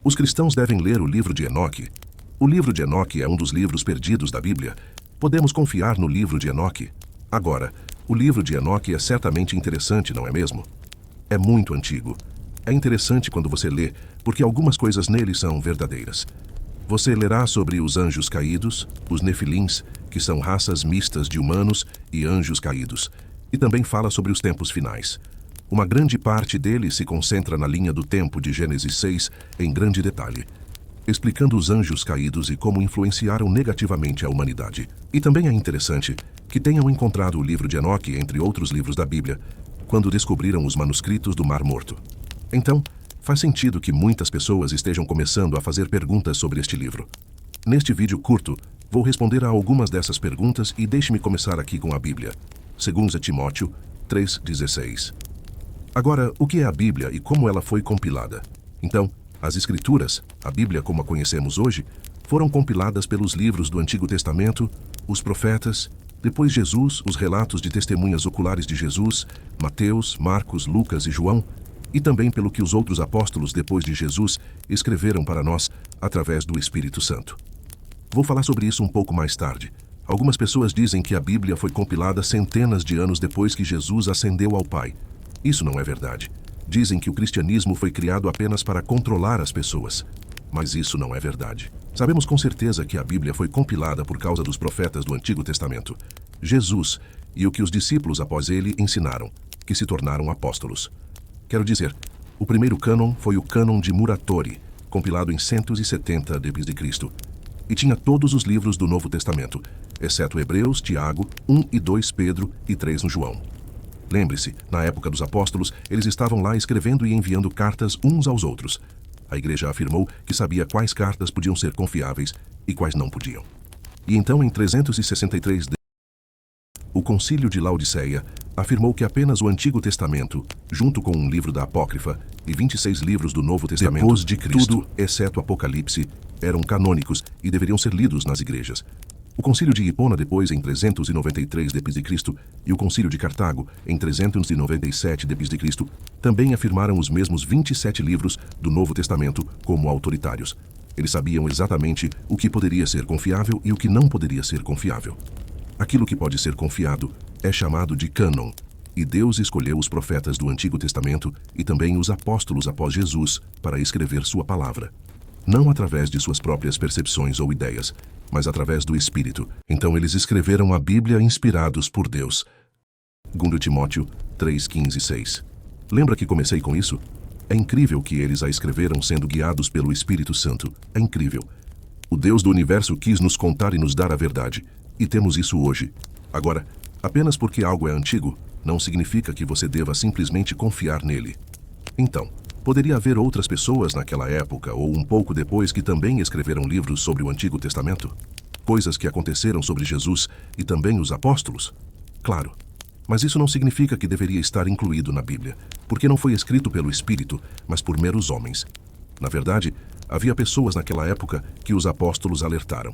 Os cristãos devem ler o livro de Enoque. O livro de Enoque é um dos livros perdidos da Bíblia. Podemos confiar no livro de Enoque. Agora, o livro de Enoque é certamente interessante, não é mesmo? É muito antigo. É interessante quando você lê, porque algumas coisas nele são verdadeiras. Você lerá sobre os anjos caídos, os nefilins, que são raças mistas de humanos e anjos caídos, e também fala sobre os tempos finais. Uma grande parte dele se concentra na linha do tempo de Gênesis 6 em grande detalhe, explicando os anjos caídos e como influenciaram negativamente a humanidade. E também é interessante que tenham encontrado o livro de Enoque entre outros livros da Bíblia, quando descobriram os manuscritos do Mar Morto. Então, faz sentido que muitas pessoas estejam começando a fazer perguntas sobre este livro. Neste vídeo curto, vou responder a algumas dessas perguntas e deixe-me começar aqui com a Bíblia. 2 Timóteo 3,16. Agora, o que é a Bíblia e como ela foi compilada? Então, as Escrituras, a Bíblia como a conhecemos hoje, foram compiladas pelos livros do Antigo Testamento, os profetas, depois Jesus, os relatos de testemunhas oculares de Jesus, Mateus, Marcos, Lucas e João, e também pelo que os outros apóstolos depois de Jesus escreveram para nós através do Espírito Santo. Vou falar sobre isso um pouco mais tarde. Algumas pessoas dizem que a Bíblia foi compilada centenas de anos depois que Jesus ascendeu ao Pai. Isso não é verdade. Dizem que o cristianismo foi criado apenas para controlar as pessoas. Mas isso não é verdade. Sabemos com certeza que a Bíblia foi compilada por causa dos profetas do Antigo Testamento, Jesus e o que os discípulos após ele ensinaram, que se tornaram apóstolos. Quero dizer, o primeiro cânon foi o cânon de Muratori, compilado em 170 d.C., e tinha todos os livros do Novo Testamento, exceto Hebreus, Tiago, 1 e 2 Pedro e 3 no João. Lembre-se, na época dos apóstolos, eles estavam lá escrevendo e enviando cartas uns aos outros. A igreja afirmou que sabia quais cartas podiam ser confiáveis e quais não podiam. E então, em 363 d.C., o Concílio de Laodiceia afirmou que apenas o Antigo Testamento, junto com um livro da Apócrifa e 26 livros do Novo Testamento, depois de Cristo, tudo, exceto Apocalipse, eram canônicos e deveriam ser lidos nas igrejas. O Concílio de Hipona depois em 393 d.C. e o Concílio de Cartago em 397 d.C. também afirmaram os mesmos 27 livros do Novo Testamento como autoritários. Eles sabiam exatamente o que poderia ser confiável e o que não poderia ser confiável. Aquilo que pode ser confiado é chamado de cânon, e Deus escolheu os profetas do Antigo Testamento e também os apóstolos após Jesus para escrever sua palavra. Não através de suas próprias percepções ou ideias, mas através do Espírito. Então eles escreveram a Bíblia inspirados por Deus. 2 Timóteo 3:15 e 6. Lembra que comecei com isso? É incrível que eles a escreveram sendo guiados pelo Espírito Santo. É incrível. O Deus do universo quis nos contar e nos dar a verdade. E temos isso hoje. Agora, apenas porque algo é antigo, não significa que você deva simplesmente confiar nele. Então, poderia haver outras pessoas naquela época ou um pouco depois que também escreveram livros sobre o Antigo Testamento? Coisas que aconteceram sobre Jesus e também os apóstolos? Claro. Mas isso não significa que deveria estar incluído na Bíblia, porque não foi escrito pelo Espírito, mas por meros homens. Na verdade, havia pessoas naquela época que os apóstolos alertaram.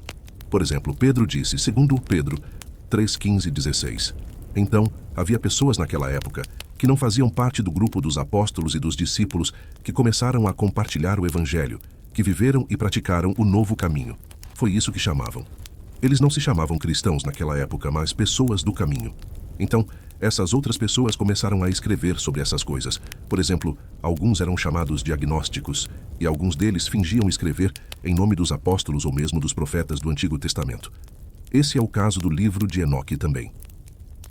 Por exemplo, Pedro disse, segundo Pedro 3:15 e 16. Então, havia pessoas naquela época que não faziam parte do grupo dos apóstolos e dos discípulos que começaram a compartilhar o Evangelho, que viveram e praticaram o novo caminho. Foi isso que chamavam. Eles não se chamavam cristãos naquela época, mas pessoas do caminho. Então, essas outras pessoas começaram a escrever sobre essas coisas. Por exemplo, alguns eram chamados de agnósticos, e alguns deles fingiam escrever em nome dos apóstolos ou mesmo dos profetas do Antigo Testamento. Esse é o caso do livro de Enoque também.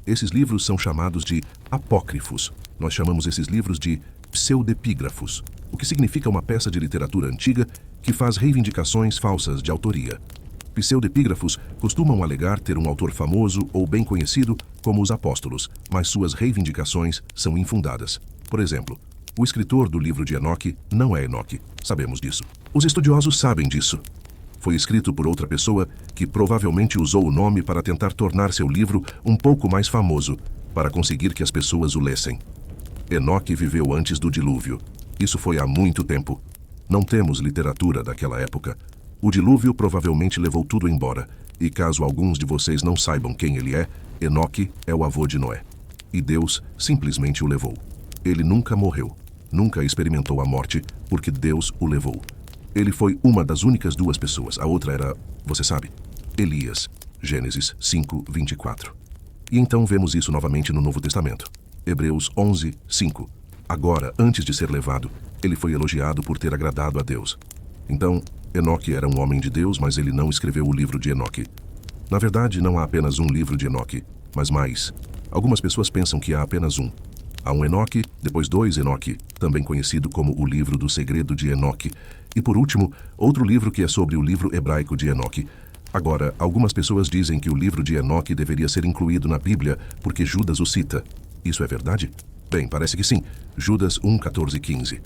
Esses livros são chamados de apócrifos. Nós chamamos esses livros de pseudepígrafos, o que significa uma peça de literatura antiga que faz reivindicações falsas de autoria. Pseudepígrafos costumam alegar ter um autor famoso ou bem conhecido como os apóstolos, mas suas reivindicações são infundadas. Por exemplo, o escritor do livro de Enoque não é Enoque. Sabemos disso. Os estudiosos sabem disso. Foi escrito por outra pessoa que provavelmente usou o nome para tentar tornar seu livro um pouco mais famoso, para conseguir que as pessoas o lessem. Enoque viveu antes do dilúvio. Isso foi há muito tempo. Não temos literatura daquela época. O dilúvio provavelmente levou tudo embora, e caso alguns de vocês não saibam quem ele é, Enoque é o avô de Noé. E Deus simplesmente o levou. Ele nunca morreu, nunca experimentou a morte, porque Deus o levou. Ele foi uma das únicas duas pessoas. A outra era, você sabe, Elias. Gênesis 5, 24. E então vemos isso novamente no Novo Testamento. Hebreus 11, 5. Agora, antes de ser levado, ele foi elogiado por ter agradado a Deus. Então, Enoque era um homem de Deus, mas ele não escreveu o livro de Enoque. Na verdade, não há apenas um livro de Enoque, mas mais. Algumas pessoas pensam que há apenas um. Há um Enoque, depois dois Enoque, também conhecido como o livro do segredo de Enoque, e por último, outro livro que é sobre o livro hebraico de Enoque. Agora, algumas pessoas dizem que o livro de Enoque deveria ser incluído na Bíblia porque Judas o cita. Isso é verdade? Bem, parece que sim. Judas 1, 14 e 15.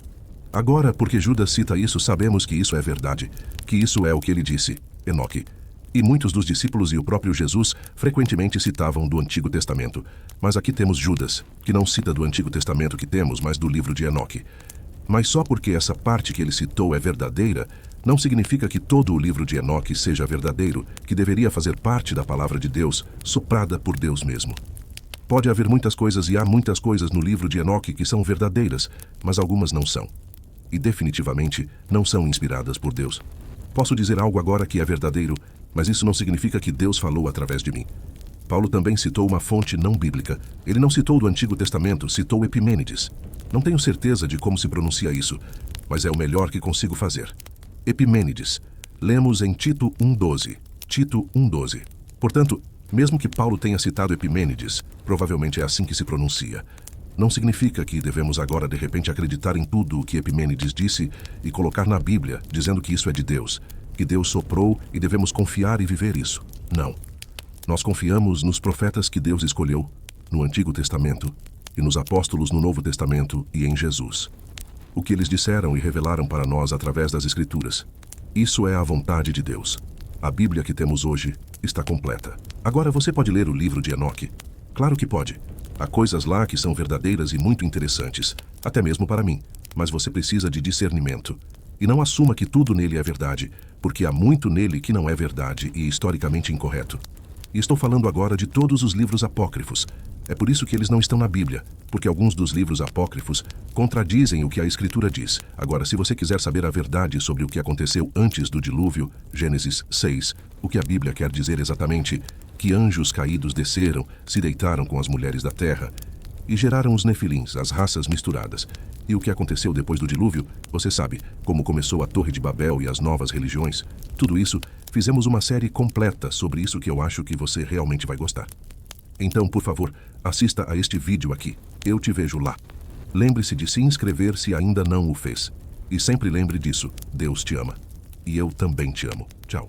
Agora, porque Judas cita isso, sabemos que isso é verdade, que isso é o que ele disse, Enoque. E muitos dos discípulos e o próprio Jesus frequentemente citavam do Antigo Testamento. Mas aqui temos Judas, que não cita do Antigo Testamento que temos, mas do livro de Enoque. Mas só porque essa parte que ele citou é verdadeira, não significa que todo o livro de Enoque seja verdadeiro, que deveria fazer parte da palavra de Deus, soprada por Deus mesmo. Pode haver muitas coisas e há muitas coisas no livro de Enoque que são verdadeiras, mas algumas não são. E definitivamente não são inspiradas por Deus. Posso dizer algo agora que é verdadeiro, mas isso não significa que Deus falou através de mim. Paulo também citou uma fonte não bíblica. Ele não citou do Antigo Testamento, citou Epimênides. Não tenho certeza de como se pronuncia isso, mas é o melhor que consigo fazer. Epimênides. Lemos em Tito 1,12. Tito 1,12. Portanto, mesmo que Paulo tenha citado Epimênides, provavelmente é assim que se pronuncia. Não significa que devemos agora de repente acreditar em tudo o que Epimênides disse e colocar na Bíblia, dizendo que isso é de Deus, que Deus soprou e devemos confiar e viver isso. Não. Nós confiamos nos profetas que Deus escolheu, no Antigo Testamento, e nos apóstolos no Novo Testamento e em Jesus. O que eles disseram e revelaram para nós através das Escrituras. Isso é a vontade de Deus. A Bíblia que temos hoje está completa. Agora você pode ler o livro de Enoque? Claro que pode. Há coisas lá que são verdadeiras e muito interessantes, até mesmo para mim, mas você precisa de discernimento. E não assuma que tudo nele é verdade, porque há muito nele que não é verdade e historicamente incorreto. E estou falando agora de todos os livros apócrifos. É por isso que eles não estão na Bíblia, porque alguns dos livros apócrifos contradizem o que a Escritura diz. Agora, se você quiser saber a verdade sobre o que aconteceu antes do dilúvio, Gênesis 6, o que a Bíblia quer dizer exatamente, que anjos caídos desceram, se deitaram com as mulheres da terra e geraram os nefilins, as raças misturadas. E o que aconteceu depois do dilúvio, você sabe, como começou a Torre de Babel e as novas religiões. Tudo isso, fizemos uma série completa sobre isso que eu acho que você realmente vai gostar. Então, por favor, assista a este vídeo aqui. Eu te vejo lá. Lembre-se de se inscrever se ainda não o fez. E sempre lembre disso, Deus te ama. E eu também te amo. Tchau.